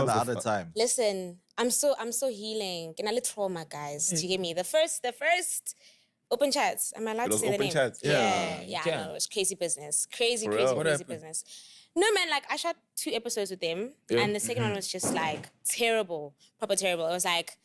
the other time? Listen, I'm so healing. Can I let trauma, guys? Do you get me? The first open chats. Am I allowed to say the name? Chats? Yeah. can. No, it was crazy business. Crazy What happened? business. No, man, like, I shot 2 episodes with them, and the second one was just, like, terrible. Proper terrible. It was like,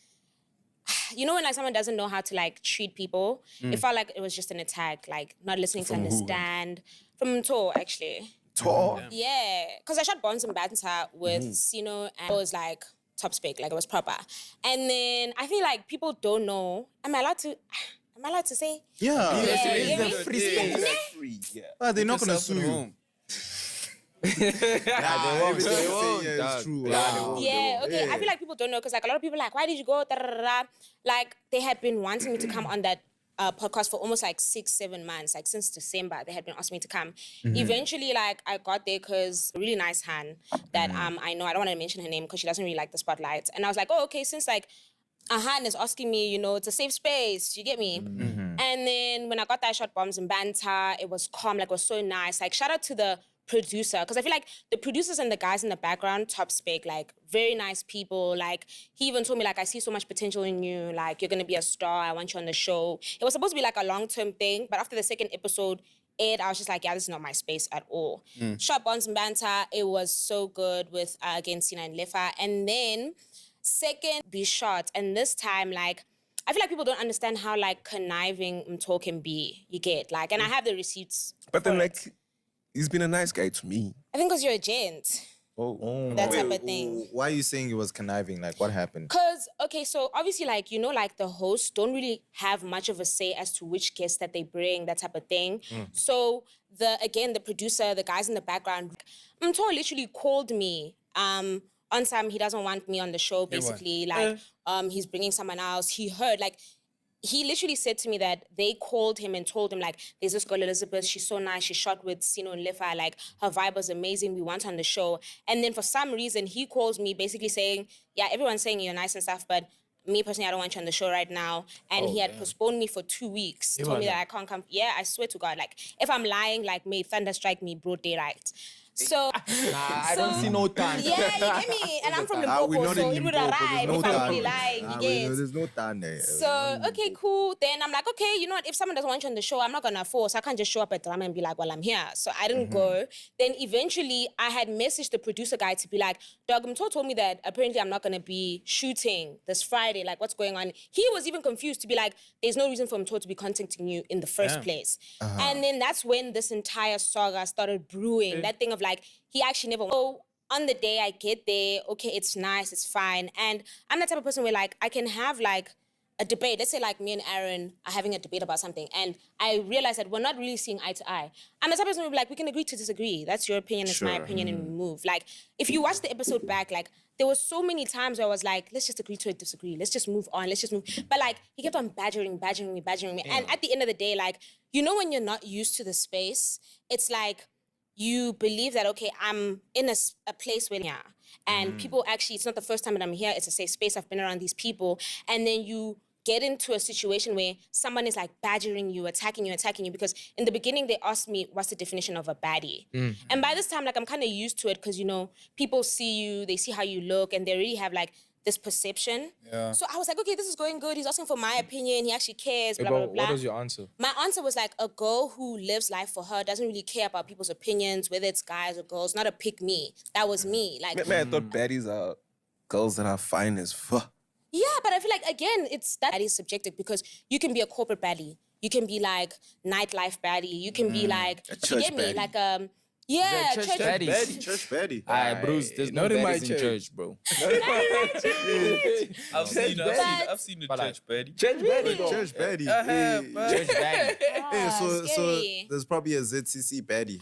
you know when, like, someone doesn't know how to, like, treat people? It felt like it was just an attack, like, not listening to understand. From Mtho, actually. Tour. Yeah, because I shot Bonds and Banter with Sino, and it was, like, top spec, like, it was proper. And then I feel like people don't know. Am I allowed to say? Yeah. Yeah. It's a free space. They're not going to sue you. They won't. Yeah, it's true. Yeah, okay. I feel like people don't know because, like, a lot of people are like, why did you go? Da-da-da-da. Like, they had been wanting me to come on that podcast for almost like 6-7 months. Like, since December, they had been asking me to come. Eventually, like, I got there because a really nice Han that I know, I don't want to mention her name because she doesn't really like the spotlight. And I was like, oh, okay, since like a Han is asking me, you know, it's a safe space, you get me? And then when I got there, I shot Bombs and Banter. It was calm, like, it was so nice. Like, shout out to the producer, because I feel like the producers and the guys in the background, top spec, like, very nice people. Like, he even told me, like, I see so much potential in you. Like, you're gonna be a star. I want you on the show. It was supposed to be like a long-term thing, but after the second episode aired, I was just like, yeah, this is not my space at all. Shot Bonds and Banter. It was so good with, again, Sina and Lefa. And then second, be shot. And this time, like, I feel like people don't understand how, like, conniving Mtho can be. You get, like, and I have the receipts. But then, like, he's been a nice guy to me. I think because you're a gent. That type of thing. Why are you saying it was conniving? Like, what happened? Because, okay, so obviously, like, you know, like, the hosts don't really have much of a say as to which guests that they bring, that type of thing. So, the producer, the guys in the background, Mtho literally called me on some, he doesn't want me on the show, basically. Like, he's bringing someone else. He heard, like, he literally said to me that they called him and told him, like, there's this girl, Elizabeth, she's so nice, she shot with Sino and Lefa, like, her vibe was amazing, we want her on the show. And then for some reason, he calls me basically saying, yeah, everyone's saying you're nice and stuff, but me personally, I don't want you on the show right now. And he had postponed me for 2 weeks, told me that I can't come. Yeah, I swear to God, like, if I'm lying, like, may thunder strike me broad daylight. So, I don't see no time. Yeah, you get me? And I'm from Limpopo, so it would arrive if I'm really lying, you get? There's no time there. So, okay, cool. Then I'm like, okay, you know what? If someone doesn't want you on the show, I'm not going to force. I can't just show up at drama and be like, well, I'm here. So I didn't go. Then eventually, I had messaged the producer guy to be like, Dog, Mtho told me that apparently I'm not going to be shooting this Friday. Like, what's going on? He was even confused to be like, there's no reason for Mtho to be contacting you in the first place. And then that's when this entire saga started brewing. That thing of like, he actually never... So on the day I get there, okay, it's nice, it's fine. And I'm the type of person where, like, I can have, like, a debate. Let's say, like, me and Aaron are having a debate about something, and I realize that we're not really seeing eye to eye. I'm the type of person who will be like, we can agree to disagree. That's your opinion, it's my opinion, and we move. Like, if you watch the episode back, like, there was so many times where I was like, let's just agree to disagree. Let's just move on. Let's just move. But, like, he kept on badgering me. And at the end of the day, like, you know when you're not used to the space, it's like, you believe that, okay, I'm in a place where, and people actually, it's not the first time that I'm here, it's a safe space, I've been around these people, and then you get into a situation where someone is like badgering you, attacking you, because in the beginning they asked me, what's the definition of a baddie? And by this time, like, I'm kind of used to it because, you know, people see you, they see how you look, and they really have like this perception. So I was like, okay, this is going good. He's asking for my opinion. He actually cares, blah, blah, blah. What was your answer? My answer was like, a girl who lives life for her doesn't really care about people's opinions, whether it's guys or girls, not a pick me. That was me. Like, Man, I thought baddies are girls that are fine as fuck. Yeah, but I feel like, again, that is subjective because you can be a corporate baddie. You can be like nightlife baddie. You can be like, church you get me? baddie. Like, yeah, Church church baddies. Church Betty. Alright, Bruce, there's no Not in my baddies in church, bro. I've seen the church baddie. Church baddies, though. Church Betty. Church baddie. So scary. there's probably a ZCC Betty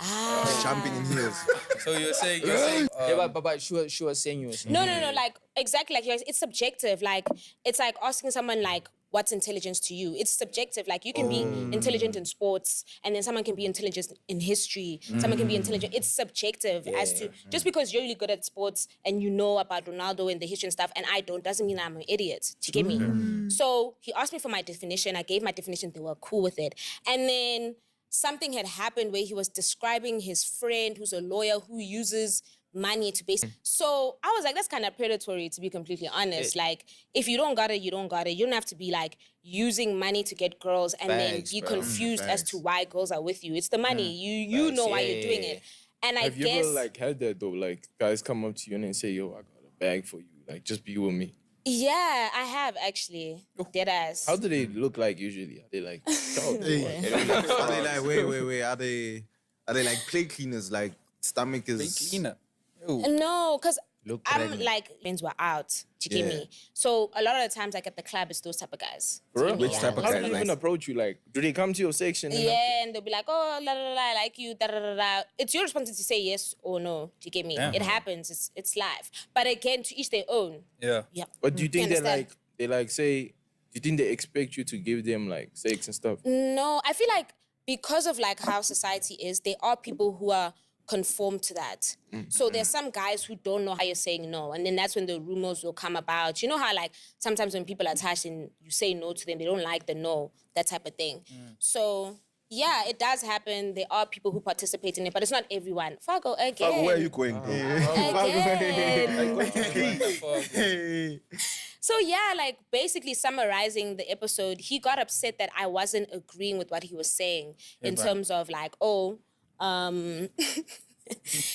jumping in heels. So you're saying Yeah, but she was saying you were saying. No, like, exactly, like, it's subjective. Like, it's like asking someone, like, what's intelligence to you? It's subjective. Like, you can be intelligent in sports, and then someone can be intelligent in history. Someone can be intelligent. It's subjective as to, just because you're really good at sports and you know about Ronaldo and the history and stuff, and I don't, doesn't mean I'm an idiot. Do you get me? So he asked me for my definition. I gave my definition. They were cool with it. And then something had happened where he was describing his friend who's a lawyer who uses money to base. So I was like, that's kind of predatory, to be completely honest. Like, if you don't got it, you don't got it. You don't have to be like using money to get girls and then Facts, be bro. confused as to why girls are with you. It's the money. You Facts, know why yeah, you're doing yeah, it. And I Have you guess ever like had that though? Like guys come up to you and they say, "Yo, I got a bag for you. Like just be with me." yeah, I have actually. Dead ass. How do they look like usually? Are they like? Shout, Hey. Are they like, wait, are they like plate cleaners? Like stomach is... Cleaner. Yo. No, because Look I'm pregnant. like, friends were out. Do you get Yeah. me? So a lot of the times, like at the club, it's those type of guys. For real? Which type of How guy? do they Like- even approach you? Like, do they come to your section? And Yeah, and they'll be like, oh, la la la, I like you, da da da da. It's your responsibility to say yes or no. Do you get me? Yeah. It happens. It's life. But again, to each their own. Yeah. Yeah. But do you think understand? they like say? Do you think they expect you to give them like sex and stuff? No, I feel like because of like how society is, there are people who are conformed to that. So there's some guys who don't know how you're saying no, and then that's when the rumors will come about. You know how like sometimes when people are attached and you say no to them, they don't like the no, that type of thing. So yeah, it does happen. There are people who participate in it, but it's not everyone. Fargo again. Where are you going, bro? Again. So yeah, like basically summarizing the episode, he got upset that I wasn't agreeing with what he was saying in terms of like,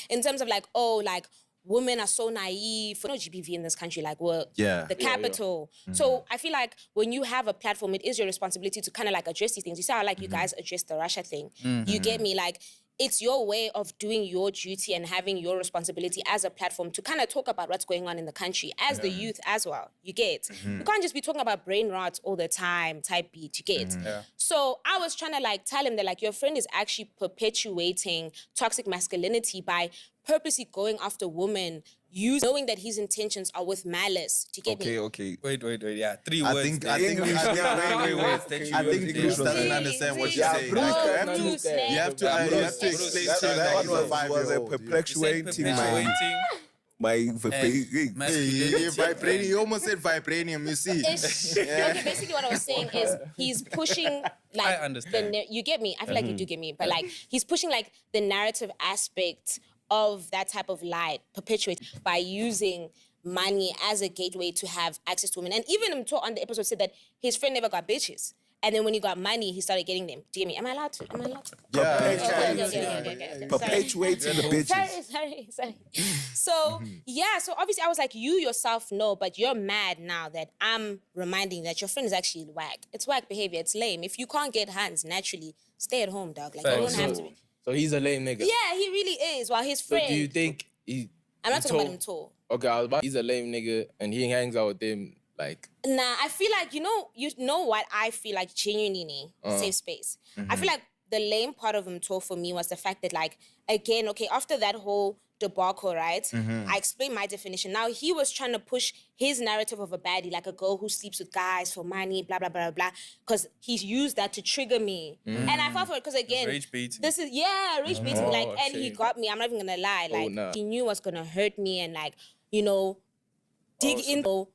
in terms of like, like women are so naive. No GBV in this country, like we're the capital. So I feel like when you have a platform, it is your responsibility to kind of like address these things. You see how like you guys address the Russia thing. You get me? Like it's your way of doing your duty and having your responsibility as a platform to kind of talk about what's going on in the country as the youth as well. You get? You can't just be talking about brain rot all the time, type beat. You get? So I was trying to like tell him that like your friend is actually perpetuating toxic masculinity by purposely going after women, knowing that his intentions are with malice. Do you get me? Okay. Wait. Yeah. Three I words. think, there. I think, Three wait. words that I you think would Bruce say. doesn't understand what you're saying. Oh, Like, Bruce, you have to explain Bruce, to him that that he's a was a 5-year-old. perpetuating my Masculinity. Vibranium. You almost said vibranium, you see. Okay, basically what I was saying is he's pushing like I understand. you get me. I feel like you do get me, but like he's pushing like the narrative aspect of that type of light perpetuate by using money as a gateway to have access to women. And even Mtho on the episode said that his friend never got bitches. And then when he got money, he started getting them. Do you get me? Am I allowed to? Okay. Perpetuating the bitches. Sorry. So, yeah, so obviously I was like, you yourself know, but you're mad now that I'm reminding you that your friend is actually whack. It's whack behavior. It's lame. If you can't get hands naturally, stay at home, dog. Like, you don't have to be. So he's a lame nigga. Yeah, he really is. While his So friend... do you think I'm not talking about him tall. Okay, I was about. He's a lame nigga and he hangs out with them like. Nah, I feel like, you know what I feel like genuinely safe space. I feel like the lame part of Mtho for me was the fact that like, again, okay, after that whole debacle, right? I explained my definition. Now he was trying to push his narrative of a baddie, like a girl who sleeps with guys for money, blah, blah, blah, blah, because he's used that to trigger me. And I fought for it because again, Rage baiting. this is, rage baiting, like, and he shit. got me. I'm not even gonna lie. Like, nah. he knew what's gonna hurt me and like, you know, dig into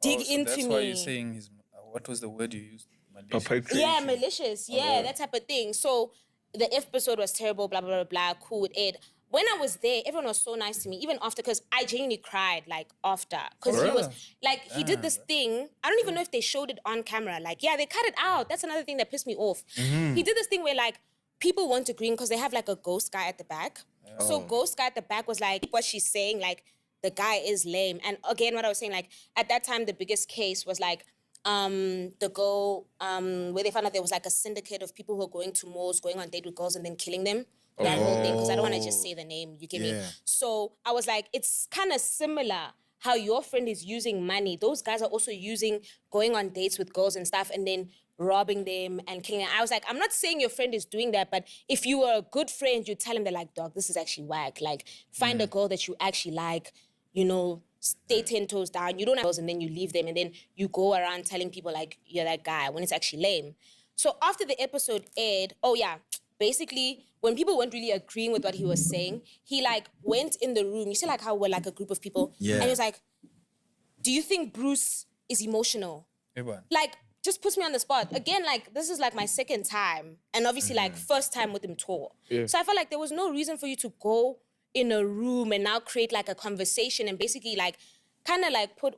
That's me. why you're saying his. What was the word you used? Malicious. Perpetuating. Yeah, malicious. Yeah, that type of thing. So the episode was terrible, blah, blah, blah, blah, cool with it. When I was there, everyone was so nice to me, even after, because I genuinely cried, like, after. Because he was, like, he did this thing. I don't even know if they showed it on camera. Like, yeah, they cut it out. That's another thing that pissed me off. He did this thing where, like, people weren't agreeing because they have, like, a ghost guy at the back. So ghost guy at the back was like, what she's saying, like, the guy is lame. And again, what I was saying, like, at that time, the biggest case was, like, the girl, where they found out there was, like, a syndicate of people who were going to malls, going on date with girls and then killing them. That whole thing, because I don't want to just say the name, you get me? So I was like, it's kind of similar how your friend is using money. Those guys are also using going on dates with girls and stuff and then robbing them and killing them. I was like, I'm not saying your friend is doing that, but if you were a good friend, you'd tell him that like, dog, this is actually whack. Like, find a girl that you actually like, you know, stay 10 toes down. You don't have girls and then you leave them and then you go around telling people like, you're that guy when it's actually lame. So after the episode aired, basically, when people weren't really agreeing with what he was saying, he like went in the room. You see like how we're like a group of people? Yeah. And he was like, do you think Bruce is emotional? Everyone. Like, just puts me on the spot. Again, like, this is like my second time. And obviously like first time with him tour. Yeah. So I felt like there was no reason for you to go in a room and now create like a conversation and basically like kind of like put